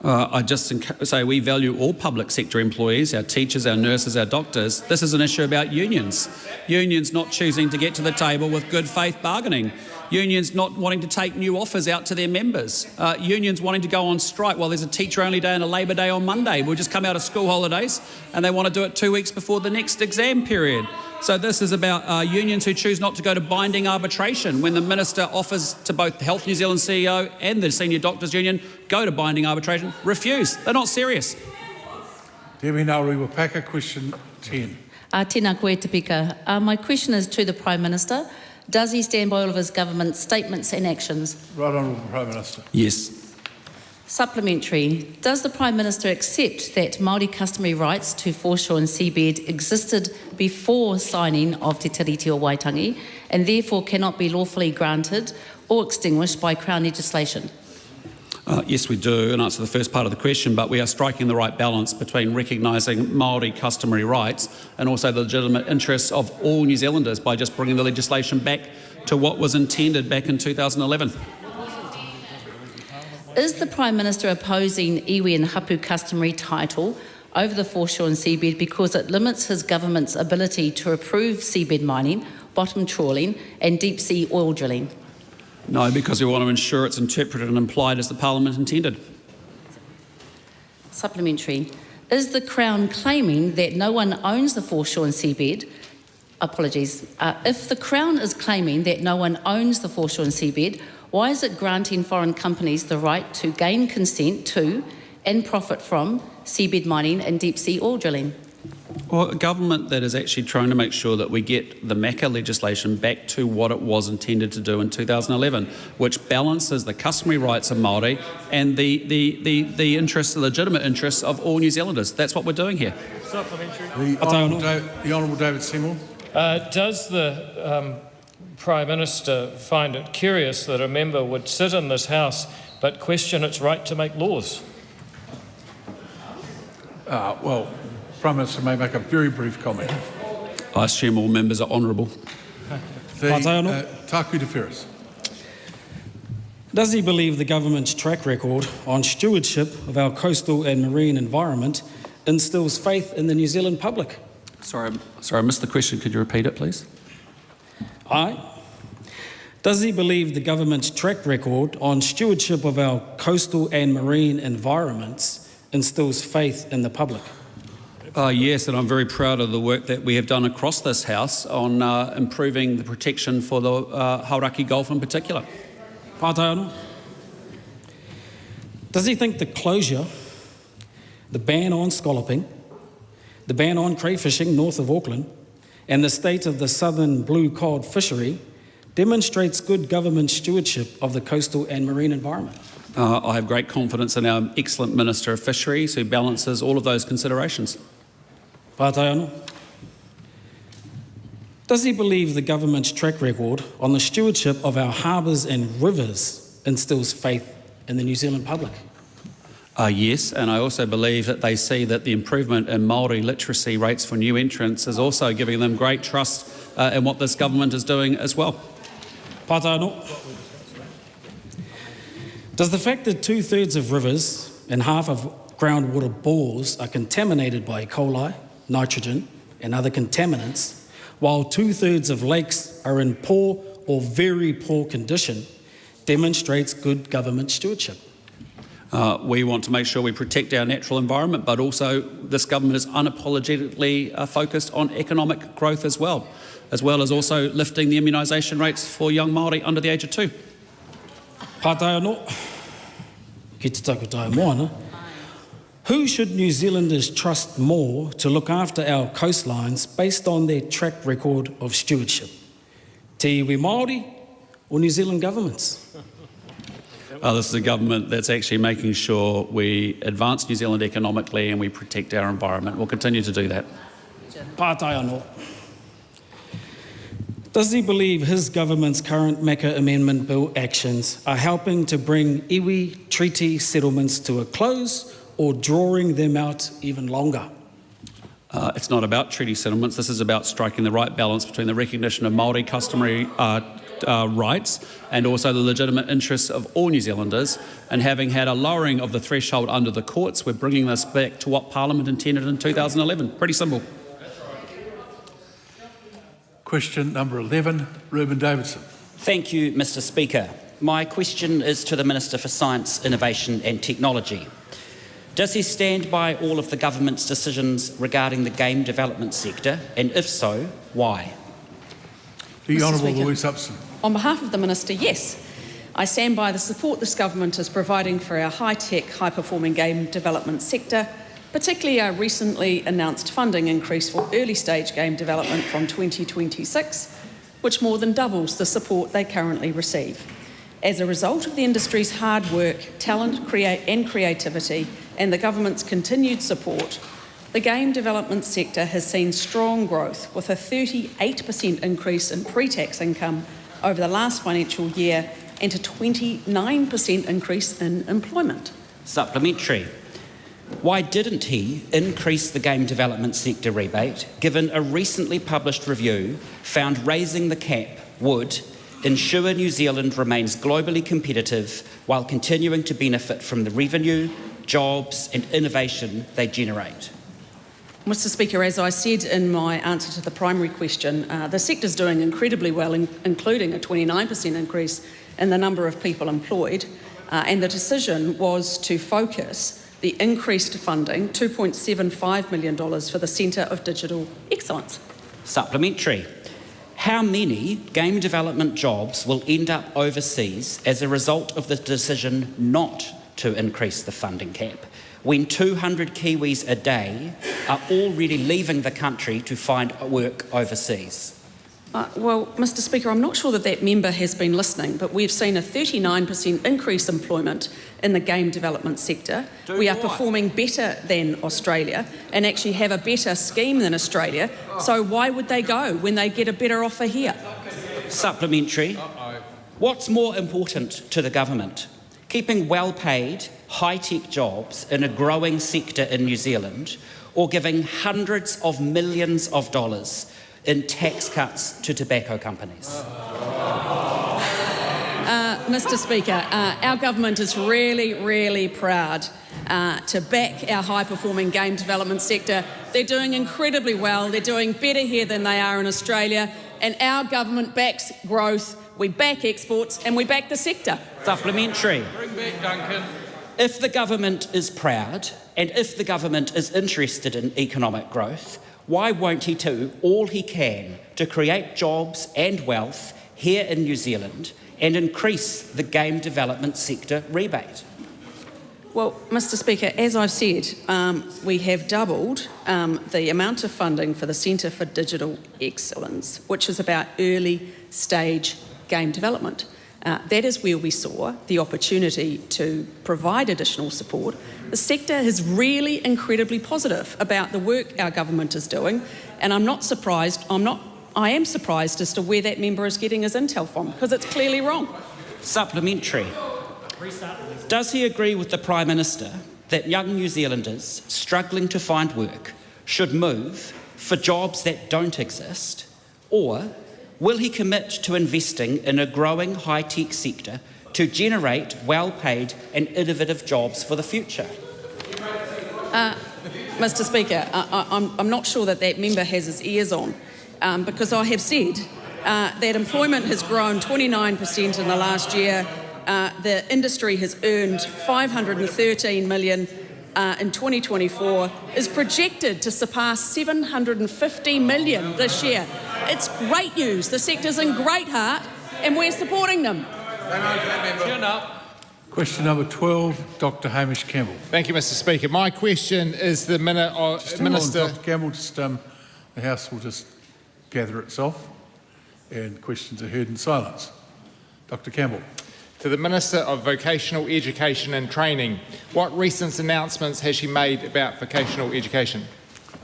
E: I just say we value all public sector employees, our teachers, our nurses, our doctors. This is an issue about unions. Unions not choosing to get to the table with good faith bargaining. Unions not wanting to take new offers out to their members. Unions wanting to go on strike. Well, there's a teacher-only day and a Labour Day on Monday. We'll just come out of school holidays and they want to do it 2 weeks before the next exam period. So this is about unions who choose not to go to binding arbitration when the Minister offers to both the Health New Zealand CEO and the Senior Doctors Union go to binding arbitration. Refuse. They're not serious.
A: Debbie Ngāruiwapaka, question 10.
Q: Tēnā koe te pika. My question is to the Prime Minister. Does he stand by all of his government's statements and actions?
A: Right Honourable Prime Minister.
E: Yes.
Q: Supplementary. Does the Prime Minister accept that Māori customary rights to foreshore and seabed existed before signing of Te Tiriti o Waitangi and therefore cannot be lawfully granted or extinguished by Crown legislation?
E: Yes, we do, and answer the first part of the question, but we are striking the right balance between recognising Māori customary rights and also the legitimate interests of all New Zealanders by just bringing the legislation back to what was intended back in 2011.
Q: Is the Prime Minister opposing iwi and hapu customary title over the foreshore and seabed because it limits his government's ability to approve seabed mining, bottom trawling and deep sea oil drilling?
E: No, because we want to ensure it's interpreted and applied as the Parliament intended.
Q: Supplementary. Is the Crown claiming that no one owns the foreshore and seabed? Apologies. If the Crown is claiming that no one owns the foreshore and seabed, why is it granting foreign companies the right to gain consent to and profit from seabed mining and deep sea oil drilling?
E: Well, a government that is actually trying to make sure that we get the MACA legislation back to what it was intended to do in 2011, which balances the customary rights of Māori and the interests, the legitimate interests of all New Zealanders. That's what we're doing here.
F: Supplementary.
A: The Honourable David Seymour.
F: Does the Prime Minister find it curious that a member would sit in this House but question its right to make laws?
A: Well, Prime Minister may make a very brief comment.
E: I assume all members are honourable.
A: Taku Te Ferris.
R: Does he believe the government's track record on stewardship of our coastal and marine environment instills faith in the New Zealand public?
E: Sorry, I missed the question. Could you repeat it, please?
R: Aye. Does he believe the government's track record on stewardship of our coastal and marine environments instills faith in the public?
E: Yes, and I'm very proud of the work that we have done across this House on improving the protection for the Hauraki Gulf in particular.
R: Pātaiona. Does he think the closure, the ban on scalloping, the ban on crayfishing north of Auckland, and the state of the southern blue cod fishery demonstrates good government stewardship of the coastal and marine environment?
E: I have great confidence in our excellent Minister of Fisheries who balances all of those considerations.
R: Pātaiona. Does he believe the government's track record on the stewardship of our harbours and rivers instills faith in the New Zealand public?
E: Yes, and I also believe that they see that the improvement in Māori literacy rates for new entrants is also giving them great trust in what this government is doing as well.
R: Pātaino. Does the fact that 2/3 of rivers and half of groundwater bores are contaminated by E. coli, nitrogen, and other contaminants, while 2/3 of lakes are in poor or very poor condition, demonstrates good government stewardship?
E: We want to make sure we protect our natural environment, but also this government is unapologetically focused on economic growth as well as also lifting the immunisation rates for young Māori under the age of 2.
R: Pātaino, ki te takutai moana. Who should New Zealanders trust more to look after our coastlines based on their track record of stewardship? Te iwi Māori or New Zealand governments?
E: This is a government that's actually making sure we advance New Zealand economically and we protect our environment. We'll continue to do that.
R: Pātaino. Does he believe his government's current Mecca Amendment Bill actions are helping to bring iwi treaty settlements to a close or drawing them out even longer?
E: It's not about treaty settlements. This is about striking the right balance between the recognition of Māori customary rights and also the legitimate interests of all New Zealanders. And having had a lowering of the threshold under the courts, we're bringing this back to what Parliament intended in 2011. Pretty simple.
A: Question number 11, Reuben Davidson.
S: Thank you, Mr. Speaker. My question is to the Minister for Science, Innovation and Technology. Does he stand by all of the government's decisions regarding the game development sector, and if so, why?
A: The Honourable Louise Upson.
J: On behalf of the Minister, yes. I stand by the support this government is providing for our high-tech, high-performing game development sector, particularly our recently announced funding increase for early-stage game development from 2026, which more than doubles the support they currently receive. As a result of the industry's hard work, talent, and creativity, and the government's continued support, the game development sector has seen strong growth, with a 38% increase in pre-tax income over the last financial year and a 29% increase in employment.
S: Supplementary. Why didn't he increase the game development sector rebate, given a recently published review found raising the cap would ensure New Zealand remains globally competitive while continuing to benefit from the revenue, jobs and innovation they generate?
J: Mr. Speaker, as I said in my answer to the primary question, the sector's doing incredibly well, including a 29% increase in the number of people employed, and the decision was to focus the increased funding, $2.75 million for the Centre of Digital Excellence.
S: Supplementary. How many game development jobs will end up overseas as a result of the decision not to increase the funding cap, when 200 Kiwis a day are already leaving the country to find work overseas?
J: Well, Mr. Speaker, I'm not sure that member has been listening, but we've seen a 39% increase in employment in the game development sector. We are performing better than Australia and actually have a better scheme than Australia. So why would they go when they get a better offer here?
S: Supplementary. What's more important to the government? Keeping well-paid, high-tech jobs in a growing sector in New Zealand, or giving hundreds of millions of dollars in tax cuts to tobacco companies?
J: Mr. Speaker, our government is really, really proud to back our high-performing game development sector. They're doing incredibly well. They're doing better here than they are in Australia. And our government backs growth, we back exports, and we back the sector.
S: Supplementary.
A: Bring back Duncan.
S: If the government is proud, and if the government is interested in economic growth, why won't he do all he can to create jobs and wealth here in New Zealand and increase the game development sector rebate?
J: Well, Mr. Speaker, as I've said, we have doubled the amount of funding for the Centre for Digital Excellence, which is about early stage game development. That is where we saw the opportunity to provide additional support. The sector is really incredibly positive about the work our government is doing, and I am surprised as to where that member is getting his intel from, because it's clearly wrong.
S: Supplementary. Does he agree with the Prime Minister that young New Zealanders struggling to find work should move for jobs that don't exist, or will he commit to investing in a growing high-tech sector to generate well-paid and innovative jobs for the future?
J: Mr Speaker, I'm not sure that member has his ears on, because I have said that employment has grown 29% in the last year. The industry has earned $513 million in 2024, is projected to surpass $750 million this year. It's great news. The sector's in great heart, and we're supporting them.
A: Question number 12, Dr Hamish Campbell.
M: Thank you, Mr Speaker. My question is the Minister...
A: Dr Campbell, the House will just gather itself and questions are heard in silence. Dr Campbell.
M: To the Minister of Vocational Education and Training, what recent announcements has she made about vocational education?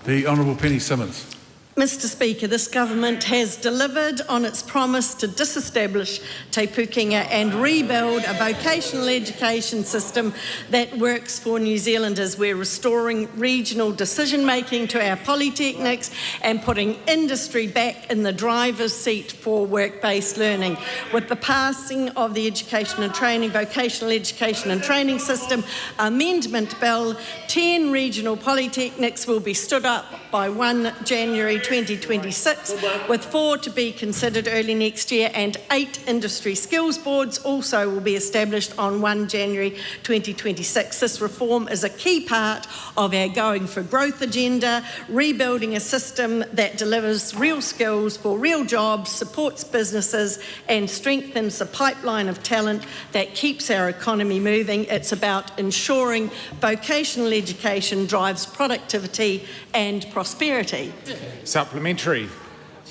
A: The Honourable Penny Simmons.
T: Mr Speaker, this government has delivered on its promise to disestablish Te Pukenga and rebuild a vocational education system that works for New Zealanders. We're restoring regional decision-making to our polytechnics and putting industry back in the driver's seat for work-based learning. With the passing of the Vocational Education and Training System Amendment Bill, 10 regional polytechnics will be stood up by 1 January 2026, with 4 to be considered early next year, and 8 industry skills boards also will be established on 1 January 2026. This reform is a key part of our Going for Growth agenda, rebuilding a system that delivers real skills for real jobs, supports businesses and strengthens the pipeline of talent that keeps our economy moving. It's about ensuring vocational education drives productivity and prosperity.
M: Supplementary.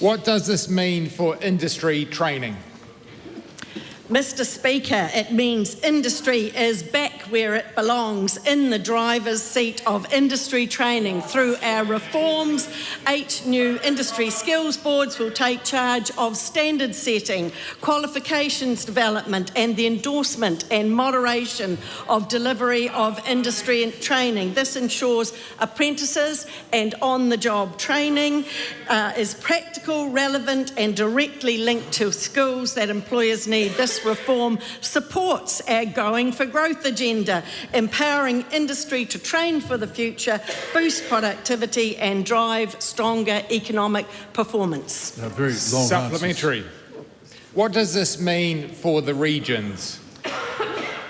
M: What does this mean for industry training?
T: Mr Speaker, it means industry is back where it belongs, in the driver's seat of industry training. Through our reforms, 8 new industry skills boards will take charge of standard setting, qualifications development and the endorsement and moderation of delivery of industry training. This ensures apprentices and on-the-job training is practical, relevant and directly linked to skills that employers need. This reform supports our Going for Growth agenda, empowering industry to train for the future, boost productivity and drive stronger economic performance.
A: Very long
M: Supplementary.
A: Answers.
M: What does this mean for the regions?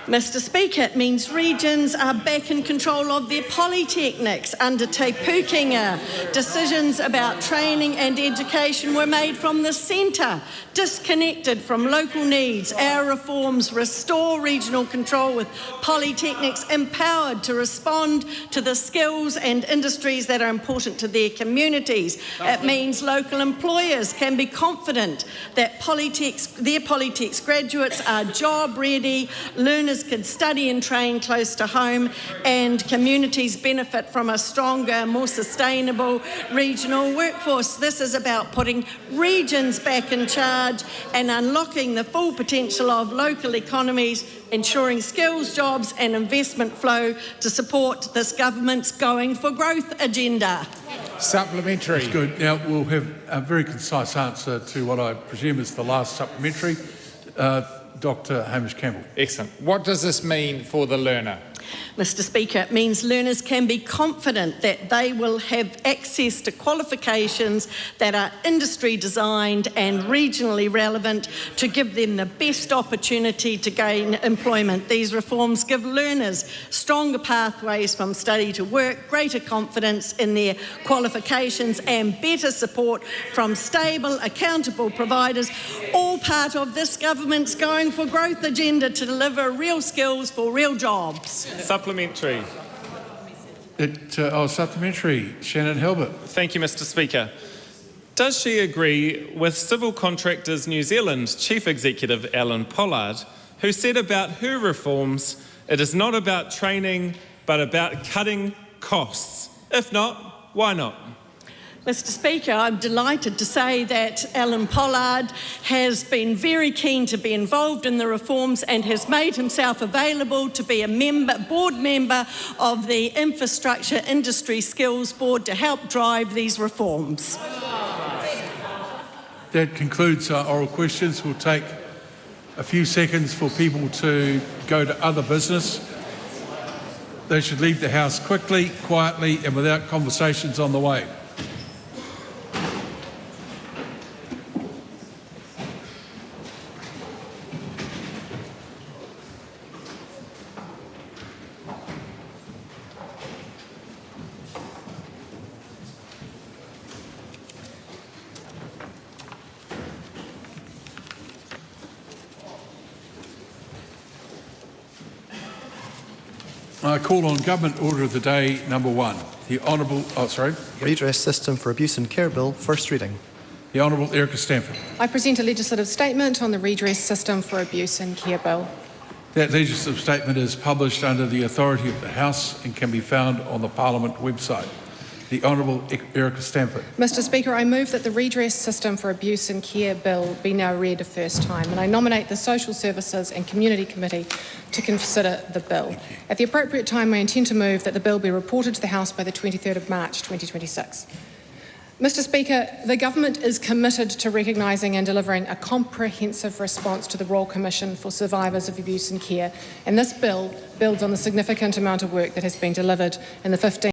T: Mr Speaker, it means regions are back in control of their polytechnics under Te Pukenga. Decisions about training and education were made from the centre, disconnected from local needs. Our reforms restore regional control, with polytechnics empowered to respond to the skills and industries that are important to their communities. It means local employers can be confident that their polytechs graduates are job ready, learners can study and train close to home, and communities benefit from a stronger, more sustainable regional workforce. This is about putting regions back in charge and unlocking the full potential of local economies, ensuring skills, jobs and investment flow to support this government's Going for Growth agenda.
M: Supplementary.
A: That's good. Now we'll have a very concise answer to what I presume is the last supplementary. Dr Hamish Campbell.
M: Excellent. What does this mean for the learner?
T: Mr Speaker, it means learners can be confident that they will have access to qualifications that are industry designed and regionally relevant to give them the best opportunity to gain employment. These reforms give learners stronger pathways from study to work, greater confidence in their qualifications and better support from stable, accountable providers, all part of this government's Going for Growth agenda to deliver real skills for real jobs.
U: Supplementary.
A: Supplementary. Shannon Hilbert.
U: Thank you, Mr Speaker. Does she agree with Civil Contractors New Zealand Chief Executive Alan Pollard, who said about her reforms, it is not about training, but about cutting costs? If not, why not?
T: Mr Speaker, I'm delighted to say that Alan Pollard has been very keen to be involved in the reforms and has made himself available to be a board member of the Infrastructure Industry Skills Board to help drive these reforms.
A: That concludes our oral questions. We'll take a few seconds for people to go to other business. They should leave the House quickly, quietly and without conversations on the way. I call on Government Order of the Day number 1. The Honourable...
B: Redress System for Abuse and Care Bill, first reading.
A: The Honourable Erica Stanford.
L: I present a legislative statement on the Redress System for Abuse and Care Bill.
A: That legislative statement is published under the authority of the House and can be found on the Parliament website. The Honourable Erica Stanford.
L: Mr Speaker, I move that the Redress System for Abuse and Care Bill be now read a first time, and I nominate the Social Services and Community Committee to consider the bill. At the appropriate time, I intend to move that the bill be reported to the House by the 23rd of March 2026. Mr Speaker, the Government is committed to recognising and delivering a comprehensive response to the Royal Commission for Survivors of Abuse and Care, and this bill builds on the significant amount of work that has been delivered in the 15